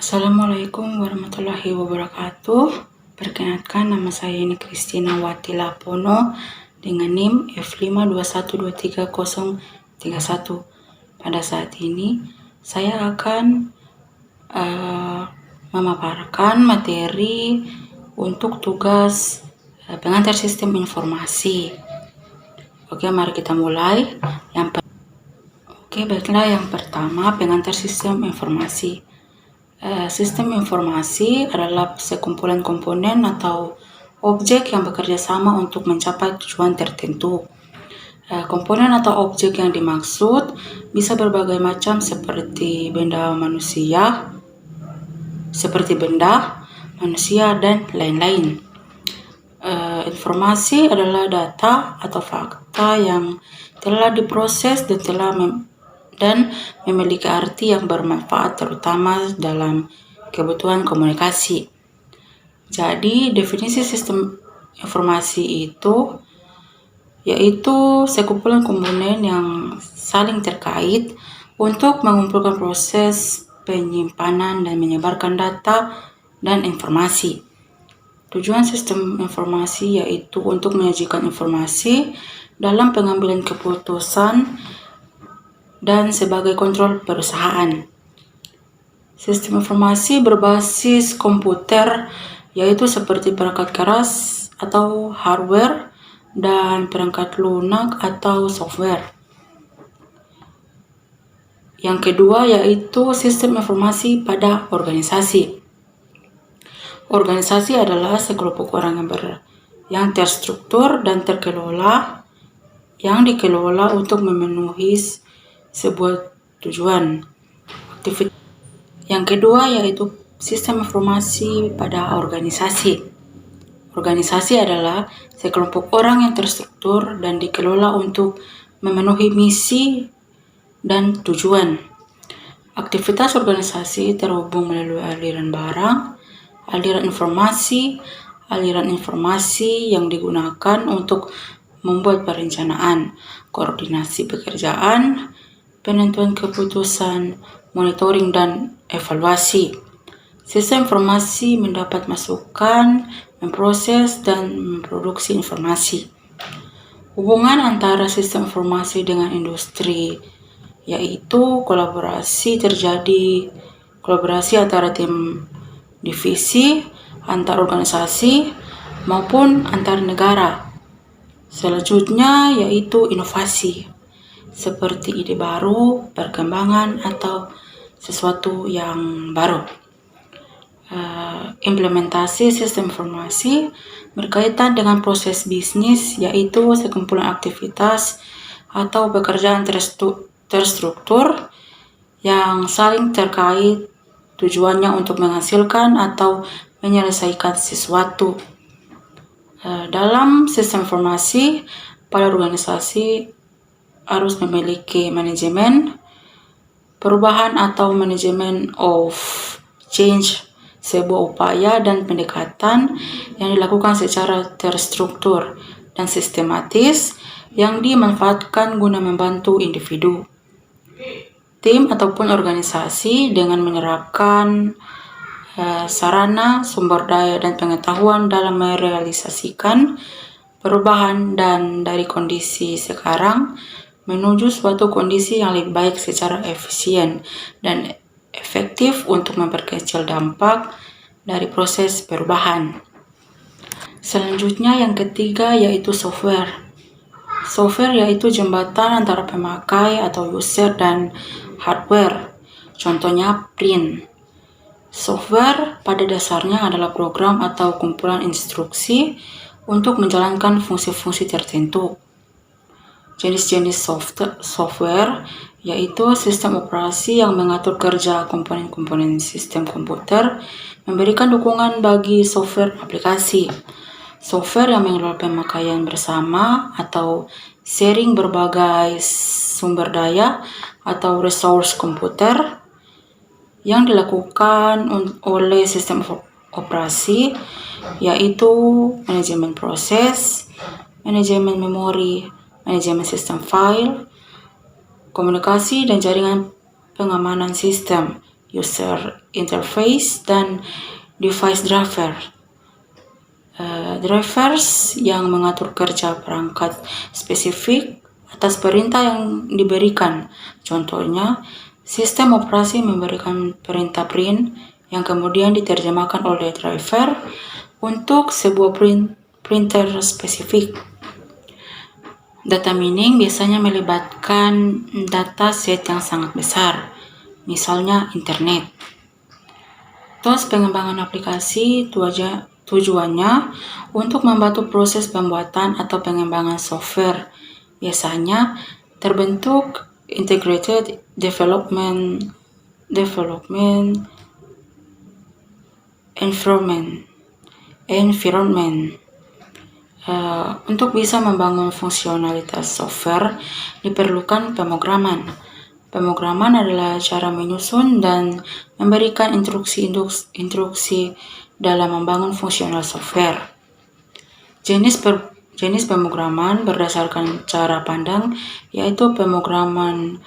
Assalamualaikum warahmatullahi wabarakatuh. Perkenalkan, nama saya ini Christina Wati Lapono dengan NIM F521233031. Pada saat ini saya akan memaparkan materi untuk tugas pengantar sistem informasi. Oke, mari kita mulai. Baiklah, yang pertama, pengantar sistem informasi. Sistem informasi adalah sekumpulan komponen atau objek yang bekerja sama untuk mencapai tujuan tertentu. Komponen atau objek yang dimaksud bisa berbagai macam seperti benda, manusia, dan lain-lain. Informasi adalah data atau fakta yang telah diproses dan memiliki arti yang bermanfaat, terutama dalam kebutuhan komunikasi. Jadi, definisi sistem informasi itu yaitu sekumpulan komponen yang saling terkait untuk mengumpulkan proses penyimpanan dan menyebarkan data dan informasi. Tujuan sistem informasi yaitu untuk menyajikan informasi dalam pengambilan keputusan dan sebagai kontrol perusahaan. Sistem informasi berbasis komputer yaitu seperti perangkat keras atau hardware dan perangkat lunak atau software. Yang kedua yaitu sistem informasi pada organisasi. Organisasi adalah sekelompok orang yang terstruktur dan yang dikelola untuk memenuhi sebuah tujuan. Yang kedua yaitu sistem informasi pada organisasi. Organisasi adalah sekelompok orang yang terstruktur dan dikelola untuk memenuhi misi dan tujuan. Aktivitas organisasi terhubung melalui aliran barang, aliran informasi yang digunakan untuk membuat perencanaan, koordinasi pekerjaan, penentuan keputusan, monitoring, dan evaluasi. Sistem informasi mendapat masukan, memproses, dan memproduksi informasi. Hubungan antara sistem informasi dengan industri yaitu kolaborasi antara tim divisi, antar organisasi, maupun antar negara. Selanjutnya yaitu inovasi, seperti ide baru, perkembangan, atau sesuatu yang baru. Implementasi sistem informasi berkaitan dengan proses bisnis, yaitu sekumpulan aktivitas atau pekerjaan terstruktur yang saling terkait, tujuannya untuk menghasilkan atau menyelesaikan sesuatu. Dalam sistem informasi, pada organisasi harus memiliki manajemen perubahan atau manajemen of change, sebuah upaya dan pendekatan yang dilakukan secara terstruktur dan sistematis yang dimanfaatkan guna membantu individu, tim ataupun organisasi dengan menerapkan sarana, sumber daya, dan pengetahuan dalam merealisasikan perubahan dan dari kondisi sekarang menuju suatu kondisi yang lebih baik secara efisien dan efektif untuk memperkecil dampak dari proses perubahan. Selanjutnya yang ketiga yaitu software. Software yaitu jembatan antara pemakai atau user dan hardware. Contohnya print. Software pada dasarnya adalah program atau kumpulan instruksi untuk menjalankan fungsi-fungsi tertentu. Jenis-jenis software yaitu sistem operasi yang mengatur kerja komponen-komponen sistem komputer, memberikan dukungan bagi software aplikasi. Software yang mengelola pemakaian bersama atau sharing berbagai sumber daya atau resource komputer yang dilakukan oleh sistem operasi, yaitu manajemen proses, manajemen memori, manajemen sistem file, komunikasi dan jaringan pengamanan sistem, user interface, dan device driver. Drivers yang mengatur kerja perangkat spesifik atas perintah yang diberikan. Contohnya, sistem operasi memberikan perintah print yang kemudian diterjemahkan oleh driver untuk sebuah printer spesifik. Data mining biasanya melibatkan data set yang sangat besar, misalnya internet. Terus pengembangan aplikasi tujuannya untuk membantu proses pembuatan atau pengembangan software. Biasanya terbentuk integrated development environment. Untuk bisa membangun fungsionalitas software diperlukan pemrograman. Pemrograman adalah cara menyusun dan memberikan instruksi dalam membangun fungsional software. Jenis pemrograman berdasarkan cara pandang yaitu pemrograman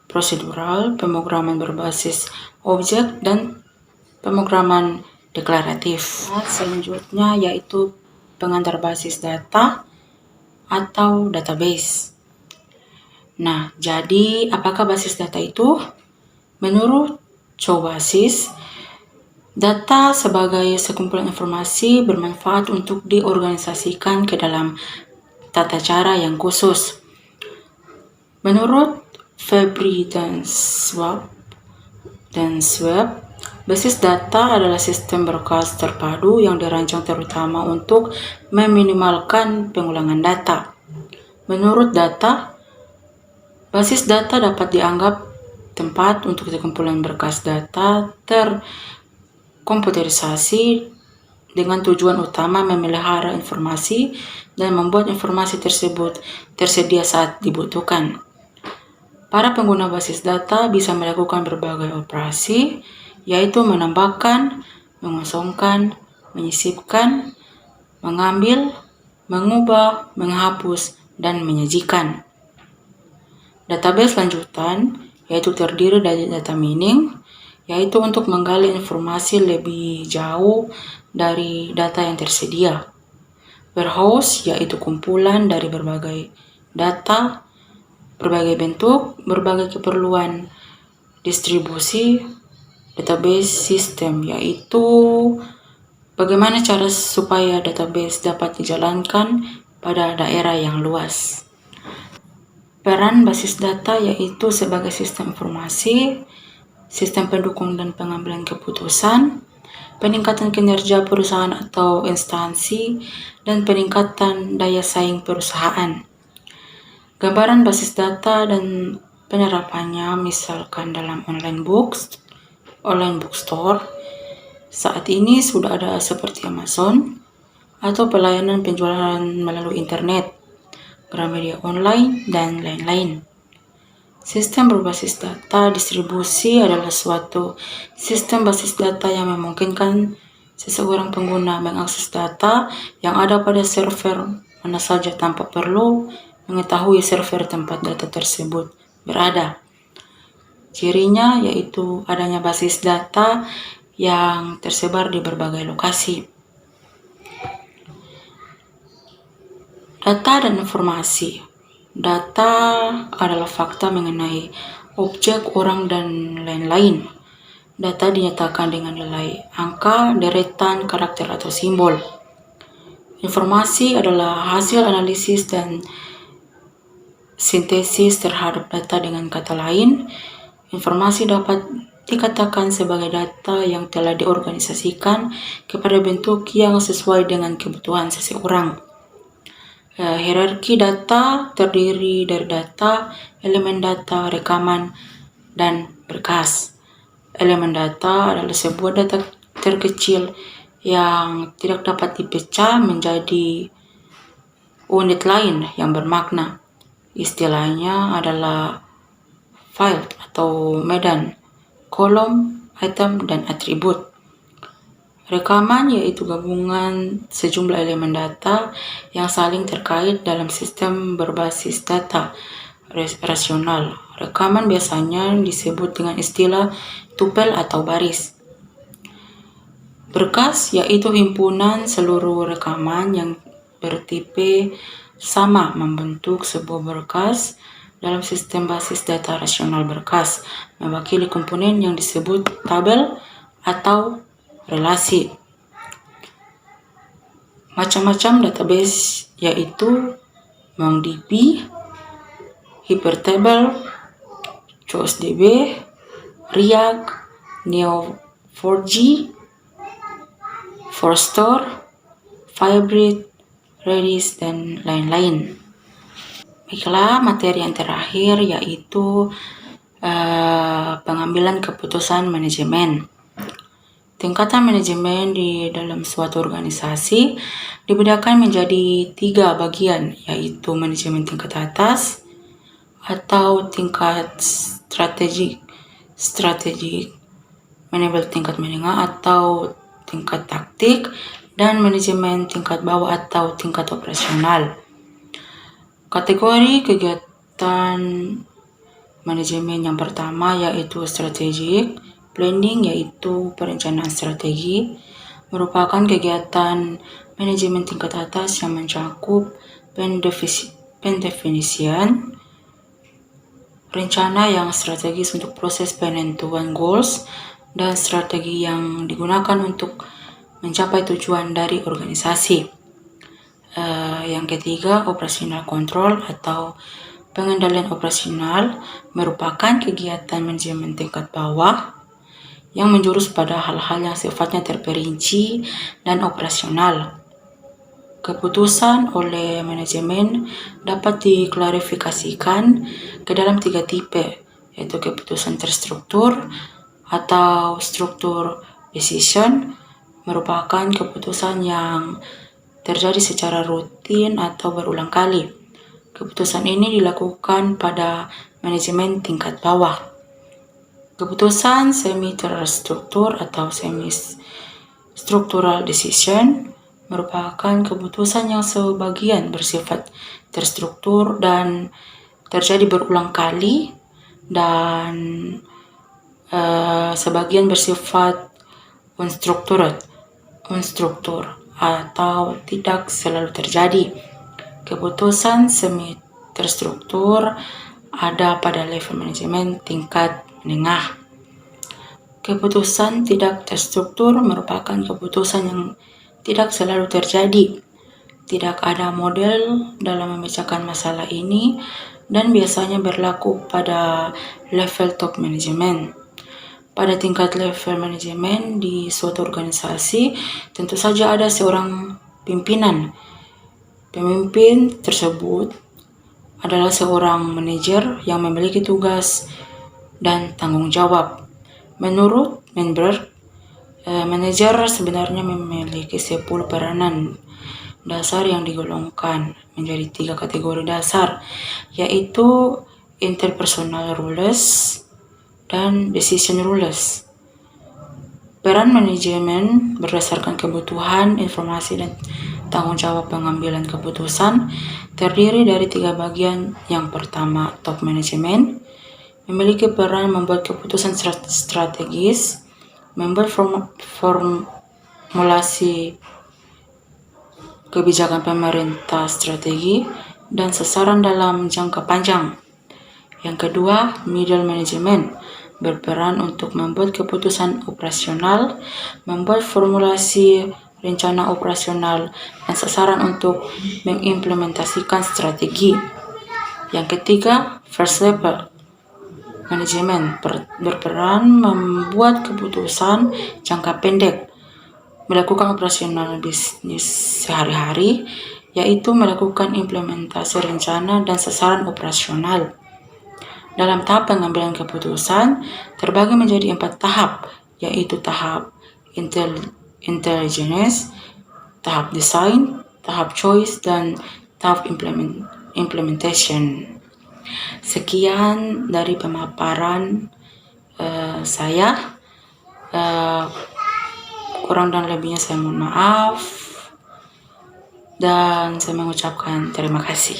prosedural, pemrograman berbasis objek, dan pemrograman deklaratif. Selanjutnya yaitu pengantar basis data atau database. Nah, jadi apakah basis data itu? Menurut Chobasis, data sebagai sekumpulan informasi bermanfaat untuk diorganisasikan ke dalam tata cara yang khusus. Menurut Febri dan Schwab, basis data adalah sistem berkas terpadu yang dirancang terutama untuk meminimalkan pengulangan data. Menurut data, basis data dapat dianggap tempat untuk sekumpulan berkas data terkomputerisasi dengan tujuan utama memelihara informasi dan membuat informasi tersebut tersedia saat dibutuhkan. Para pengguna basis data bisa melakukan berbagai operasi, yaitu menambahkan, mengosongkan, menyisipkan, mengambil, mengubah, menghapus, dan menyajikan. Database lanjutan yaitu terdiri dari data mining, yaitu untuk menggali informasi lebih jauh dari data yang tersedia. Warehouse yaitu kumpulan dari berbagai data, berbagai bentuk, berbagai keperluan. Distribusi database system yaitu bagaimana cara supaya database dapat dijalankan pada daerah yang luas. Peran basis data yaitu sebagai sistem informasi, sistem pendukung dan pengambilan keputusan, peningkatan kinerja perusahaan atau instansi, dan peningkatan daya saing perusahaan. Gambaran basis data dan penerapannya misalkan dalam online bookstore. Saat ini sudah ada seperti Amazon atau pelayanan penjualan melalui internet, Gramedia online, dan lain-lain. Sistem berbasis data distribusi adalah suatu sistem basis data yang memungkinkan seseorang pengguna mengakses data yang ada pada server mana saja tanpa perlu mengetahui server tempat data tersebut berada. Cirinya yaitu adanya basis data yang tersebar di berbagai lokasi. Data dan informasi. Data adalah fakta mengenai objek, orang, dan lain-lain. Data dinyatakan dengan nilai angka, deretan, karakter, atau simbol. Informasi adalah hasil analisis dan sintesis terhadap data. Dengan kata lain, informasi dapat dikatakan sebagai data yang telah diorganisasikan kepada bentuk yang sesuai dengan kebutuhan seseorang. Hierarki data terdiri dari data, elemen data, rekaman, dan berkas. Elemen data adalah sebuah data terkecil yang tidak dapat dipecah menjadi unit lain yang bermakna. Istilahnya adalah file atau medan, kolom, item, dan atribut. Rekaman yaitu gabungan sejumlah elemen data yang saling terkait dalam sistem berbasis data. rasional. Rekaman biasanya disebut dengan istilah tupel atau baris. Berkas yaitu himpunan seluruh rekaman yang bertipe sama membentuk sebuah berkas dalam sistem basis data rasional berkas, mewakili komponen yang disebut tabel atau relasi. Macam-macam database yaitu MongoDB, Hypertable, ChoiceDB, Riak, Neo4j, Forestore, Firebird, Redis, dan lain-lain. Baiklah, materi yang terakhir yaitu pengambilan keputusan manajemen. Tingkatan manajemen di dalam suatu organisasi dibedakan menjadi 3 bagian, yaitu manajemen tingkat atas atau tingkat strategik, manajemen tingkat menengah atau tingkat taktik, dan manajemen tingkat bawah atau tingkat operasional. Kategori kegiatan manajemen yang pertama yaitu strategic planning, yaitu perencanaan strategi, merupakan kegiatan manajemen tingkat atas yang mencakup pendefinisian rencana yang strategis untuk proses penentuan goals dan strategi yang digunakan untuk mencapai tujuan dari organisasi. Yang ketiga, operational control atau pengendalian operasional merupakan kegiatan manajemen tingkat bawah yang menjurus pada hal-hal yang sifatnya terperinci dan operasional. Keputusan oleh manajemen dapat diklarifikasikan ke dalam 3 tipe, yaitu keputusan terstruktur atau struktur decision, merupakan keputusan yang terjadi secara rutin atau berulang kali. Keputusan ini dilakukan pada manajemen tingkat bawah. Keputusan semi-terstruktur atau semi-structural decision merupakan keputusan yang sebagian bersifat terstruktur dan terjadi berulang kali, dan sebagian bersifat unstruktur atau tidak selalu terjadi. Keputusan semi terstruktur ada pada level manajemen tingkat menengah. Keputusan tidak terstruktur merupakan keputusan yang tidak selalu terjadi. Tidak ada model dalam memecahkan masalah ini dan biasanya berlaku pada level top manajemen. Pada tingkat level manajemen di suatu organisasi, tentu saja ada seorang pimpinan. Pemimpin tersebut adalah seorang manajer yang memiliki tugas dan tanggung jawab. Menurut Menberg, manajer sebenarnya memiliki 10 peranan dasar yang digolongkan menjadi 3 kategori dasar, yaitu interpersonal roles dan decision rules. Peran manajemen berdasarkan kebutuhan, informasi, dan tanggung jawab pengambilan keputusan terdiri dari 3 bagian. Yang pertama, top manajemen memiliki peran membuat keputusan strategis, membuat formulasi kebijakan pemerintah strategi, dan sasaran dalam jangka panjang. Yang kedua, middle management berperan untuk membuat keputusan operasional, membuat formulasi rencana operasional, dan sasaran untuk mengimplementasikan strategi. Yang ketiga, first level management berperan membuat keputusan jangka pendek, melakukan operasional bisnis sehari-hari, yaitu melakukan implementasi rencana dan sasaran operasional. Dalam tahap pengambilan keputusan terbagi menjadi 4 tahap, yaitu tahap intelligence, tahap design, tahap choice, dan tahap implementation. Sekian dari pemaparan saya. Kurang dan lebihnya saya mohon maaf, dan saya mengucapkan terima kasih.